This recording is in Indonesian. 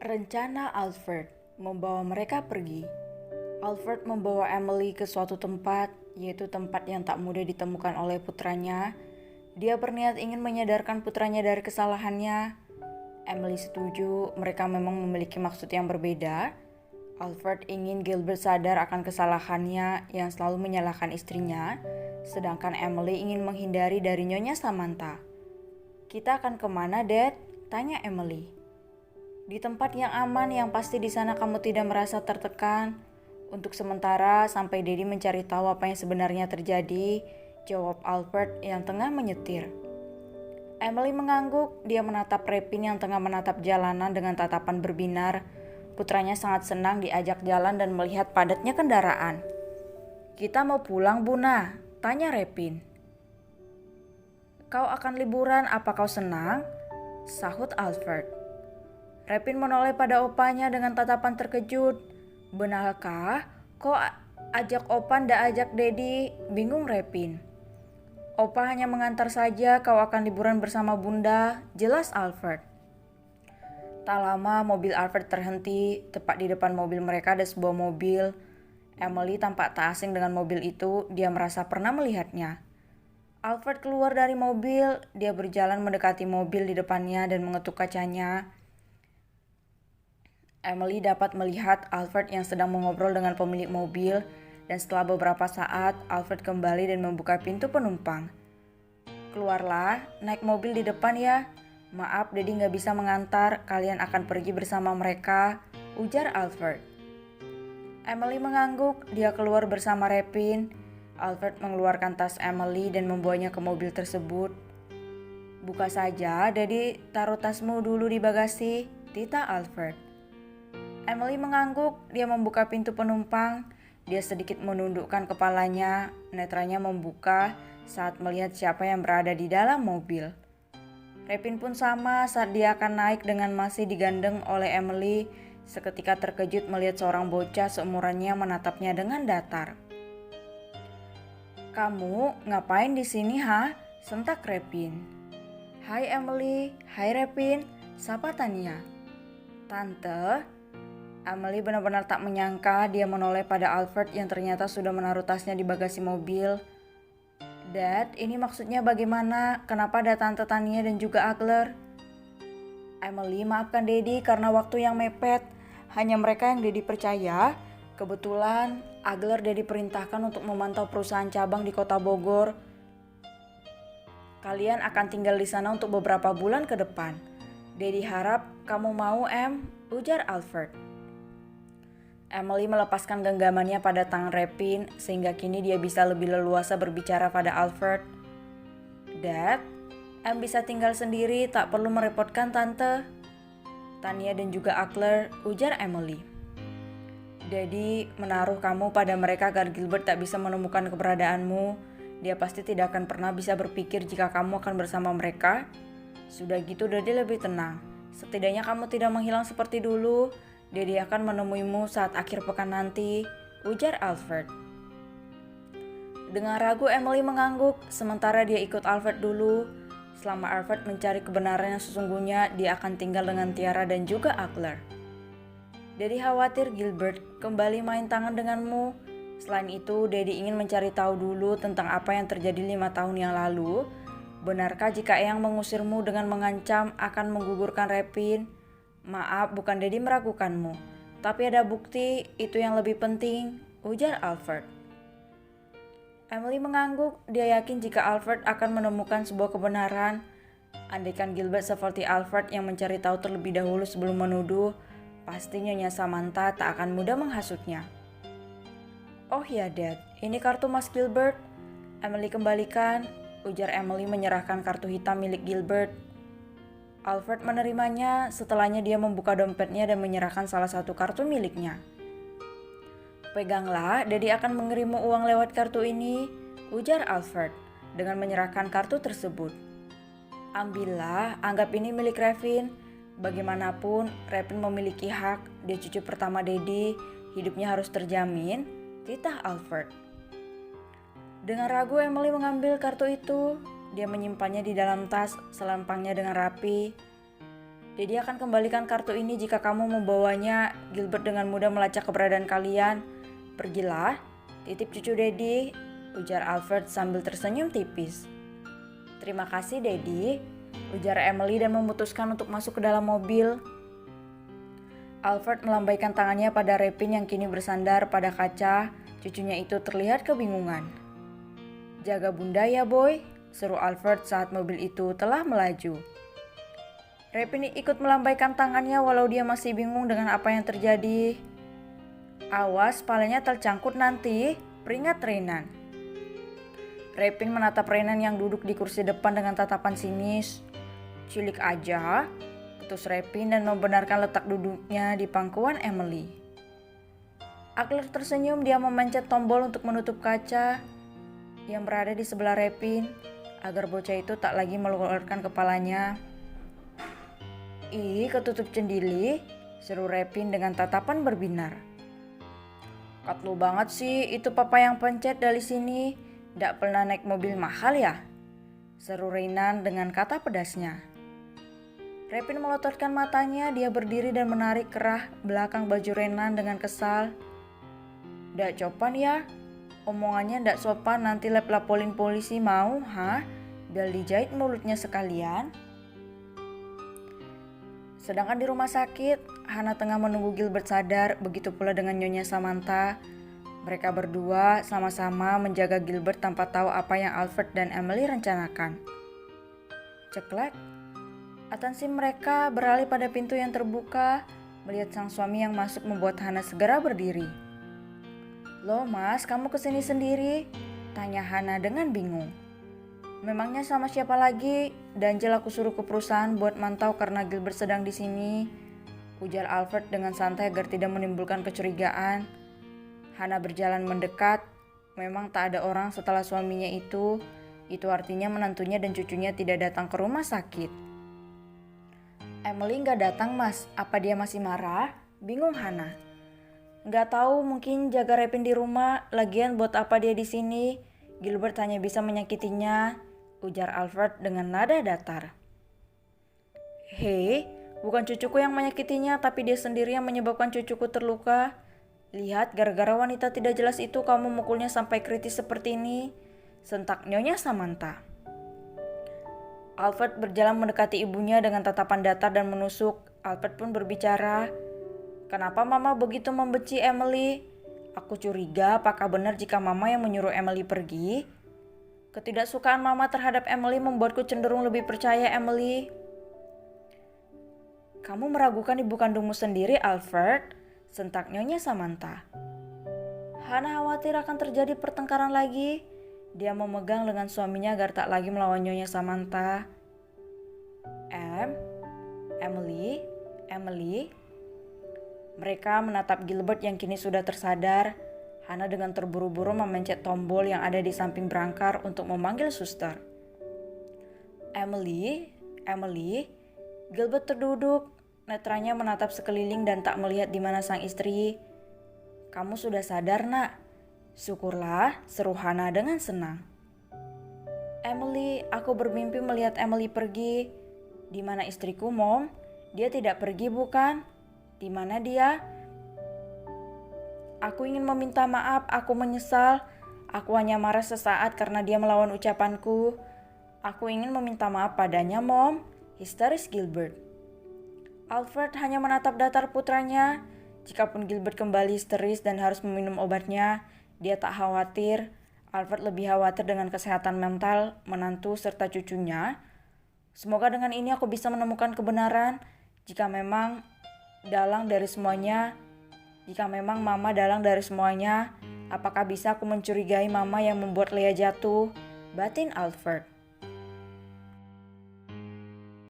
Rencana Alfred membawa mereka pergi. Alfred membawa Emily ke suatu tempat, yaitu tempat yang tak mudah ditemukan oleh putranya. Dia berniat ingin menyadarkan putranya dari kesalahannya. Emily setuju, mereka memang memiliki maksud yang berbeda. Alfred ingin Gilbert sadar akan kesalahannya yang selalu menyalahkan istrinya, sedangkan Emily ingin menghindari dari Nyonya Samantha. "Kita akan kemana, Dad?" tanya Emily. "Di tempat yang aman yang pasti di sana kamu tidak merasa tertekan. Untuk sementara sampai Daddy mencari tahu apa yang sebenarnya terjadi," jawab Alfred yang tengah menyetir. Emily mengangguk, dia menatap Repin yang tengah menatap jalanan dengan tatapan berbinar. Putranya sangat senang diajak jalan dan melihat padatnya kendaraan. "Kita mau pulang, Buna?" tanya Repin. "Kau akan liburan, apa kau senang?" sahut Alfred. Repin menoleh pada opanya dengan tatapan terkejut. "Benarkah? Kok ajak Opa ndak ajak Dedi?" bingung Repin. "Opa hanya mengantar saja, kau akan liburan bersama Bunda," jelas Alfred. Tak lama mobil Alfred terhenti, tepat di depan mobil mereka ada sebuah mobil. Emily tampak tak asing dengan mobil itu, dia merasa pernah melihatnya. Alfred keluar dari mobil, dia berjalan mendekati mobil di depannya dan mengetuk kacanya. Emily dapat melihat Alfred yang sedang mengobrol dengan pemilik mobil, dan setelah beberapa saat, Alfred kembali dan membuka pintu penumpang. "Keluarlah, naik mobil di depan ya. Maaf, Daddy nggak bisa mengantar, kalian akan pergi bersama mereka," ujar Alfred. Emily mengangguk, dia keluar bersama Repin. Alfred mengeluarkan tas Emily dan membawanya ke mobil tersebut. "Buka saja, Daddy taruh tasmu dulu di bagasi," titah Alfred. Emily mengangguk, dia membuka pintu penumpang. Dia sedikit menundukkan kepalanya, netranya membuka saat melihat siapa yang berada di dalam mobil. Repin pun sama saat dia akan naik dengan masih digandeng oleh Emily, seketika terkejut melihat seorang bocah seumurannya menatapnya dengan datar. "Kamu ngapain di sini, ha?" sentak Repin. "Hai Emily, hai Repin," sapa Tania. "Tante." Emily benar-benar tak menyangka, dia menoleh pada Alfred yang ternyata sudah menaruh tasnya di bagasi mobil. "Dad, ini maksudnya bagaimana? Kenapa ada Tante Tania dan juga Agler?" "Emily, maafkan Daddy karena waktu yang mepet. Hanya mereka yang Daddy percaya. Kebetulan Agler Daddy perintahkan untuk memantau perusahaan cabang di kota Bogor. Kalian akan tinggal di sana untuk beberapa bulan ke depan. Daddy harap kamu mau, Em," ujar Alfred. Emily melepaskan genggamannya pada tangan Repin, sehingga kini dia bisa lebih leluasa berbicara pada Alfred. "Dad, Em bisa tinggal sendiri, tak perlu merepotkan Tante, Tania dan juga Agler," ujar Emily. "Daddy menaruh kamu pada mereka agar Gilbert tak bisa menemukan keberadaanmu. Dia pasti tidak akan pernah bisa berpikir jika kamu akan bersama mereka. Sudah gitu Daddy lebih tenang. Setidaknya kamu tidak menghilang seperti dulu. Daddy akan menemuimu saat akhir pekan nanti," ujar Alfred. Dengan ragu Emily mengangguk, sementara dia ikut Alfred dulu. Selama Alfred mencari kebenaran yang sesungguhnya, dia akan tinggal dengan Tiara dan juga Agler. "Daddy khawatir Gilbert kembali main tangan denganmu. Selain itu, Daddy ingin mencari tahu dulu tentang apa yang terjadi 5 tahun yang lalu. Benarkah jika Eyang mengusirmu dengan mengancam akan menggugurkan Repin? Maaf, bukan Daddy meragukanmu, tapi ada bukti, itu yang lebih penting," ujar Alfred. Emily mengangguk, dia yakin jika Alfred akan menemukan sebuah kebenaran. Andaikan Gilbert seperti Alfred yang mencari tahu terlebih dahulu sebelum menuduh, pasti Nyonya Samantha tak akan mudah menghasutnya. "Oh ya Dad, ini kartu Mas Gilbert." "Emily kembalikan," ujar Emily menyerahkan kartu hitam milik Gilbert. Alfred menerimanya, setelahnya dia membuka dompetnya dan menyerahkan salah satu kartu miliknya. "Peganglah, Daddy akan mengirimmu uang lewat kartu ini," ujar Alfred dengan menyerahkan kartu tersebut. Ambillah, anggap ini milik Revin. Bagaimanapun, Revin memiliki hak, dia cucu pertama Daddy, hidupnya harus terjamin, titah Alfred. Dengan ragu Emily mengambil kartu itu, dia menyimpannya di dalam tas, selempangnya dengan rapi. Daddy akan kembalikan kartu ini jika kamu membawanya. Gilbert dengan mudah melacak keberadaan kalian. Pergilah, titip cucu Daddy, ujar Alfred sambil tersenyum tipis. Terima kasih Daddy, ujar Emily dan memutuskan untuk masuk ke dalam mobil. Alfred melambaikan tangannya pada Revin yang kini bersandar pada kaca. Cucunya itu terlihat kebingungan. Jaga bunda ya boy, seru Alfred saat mobil itu telah melaju. Revin ikut melambaikan tangannya walau dia masih bingung dengan apa yang terjadi. Awas, palanya tercangkut nanti, peringat Renan. Revin menatap Renan yang duduk di kursi depan dengan tatapan sinis. Cilik aja, ketus Revin dan membenarkan letak duduknya di pangkuan Emily. Agler tersenyum, dia memencet tombol untuk menutup kaca yang berada di sebelah Revin agar bocah itu tak lagi mengeluarkan kepalanya. Ih, ketutup cendili, seru Revin dengan tatapan berbinar. Katlu banget sih, itu papa yang pencet dari sini. Ndak pernah naik mobil mahal ya? Seru Renan dengan kata pedasnya. Revin melototkan matanya, dia berdiri dan menarik kerah belakang baju Renan dengan kesal. Ndak copan ya? Omongannya ndak sopan, nanti lapolin polisi mau, ha? Biar dijahit mulutnya sekalian. Sedangkan di rumah sakit, Hana tengah menunggu Gilbert sadar, begitu pula dengan Nyonya Samantha. Mereka berdua sama-sama menjaga Gilbert tanpa tahu apa yang Alfred dan Emily rencanakan. Ceklek, atensi mereka beralih pada pintu yang terbuka. Melihat sang suami yang masuk membuat Hana segera berdiri. Loh mas, kamu kesini sendiri? Tanya Hana dengan bingung. Memangnya sama siapa lagi? Danjel aku suruh ke perusahaan buat mantau karena Gilbert sedang di sini, ujar Alfred dengan santai agar tidak menimbulkan kecurigaan. Hana berjalan mendekat. Memang tak ada orang setelah suaminya itu. Itu artinya menantunya dan cucunya tidak datang ke rumah sakit. Emily gak datang mas, apa dia masih marah? Bingung Hana. Gak tahu, mungkin jaga Revin di rumah. Lagian buat apa dia di sini? Gilbert hanya bisa menyakitinya, ujar Alfred dengan nada datar. Hei, bukan cucuku yang menyakitinya, tapi dia sendiri yang menyebabkan cucuku terluka. Lihat, gara-gara wanita tidak jelas itu kamu mukulnya sampai kritis seperti ini, sentak Nyonya Samantha. Alfred berjalan mendekati ibunya dengan tatapan datar dan menusuk. Alfred pun berbicara. Kenapa mama begitu membenci Emily? Aku curiga apakah benar jika mama yang menyuruh Emily pergi? Ketidaksukaan mama terhadap Emily membuatku cenderung lebih percaya Emily. Kamu meragukan ibu kandungmu sendiri, Alfred, sentak Nyonya Samantha. Hana khawatir akan terjadi pertengkaran lagi. Dia memegang lengan suaminya agar tak lagi melawan Nyonya Samantha. Emily. Mereka menatap Gilbert yang kini sudah tersadar. Hana dengan terburu-buru memencet tombol yang ada di samping berangkar untuk memanggil suster. Emily. Gilbert terduduk. Netranya menatap sekeliling dan tak melihat di mana sang istri. Kamu sudah sadar nak? Syukurlah, seru Hana dengan senang. Emily, aku bermimpi melihat Emily pergi. Di mana istriku, Mom? Dia tidak pergi bukan? Di mana dia? Aku ingin meminta maaf, aku menyesal. Aku hanya marah sesaat karena dia melawan ucapanku. Aku ingin meminta maaf padanya, Mom, histeris Gilbert. Alfred hanya menatap datar putranya. Jikapun Gilbert kembali histeris dan harus meminum obatnya, dia tak khawatir. Alfred lebih khawatir dengan kesehatan mental menantu serta cucunya. Semoga dengan ini aku bisa menemukan kebenaran. Jika memang mama dalang dari semuanya, apakah bisa aku mencurigai mama yang membuat Leah jatuh? Batin Alfred.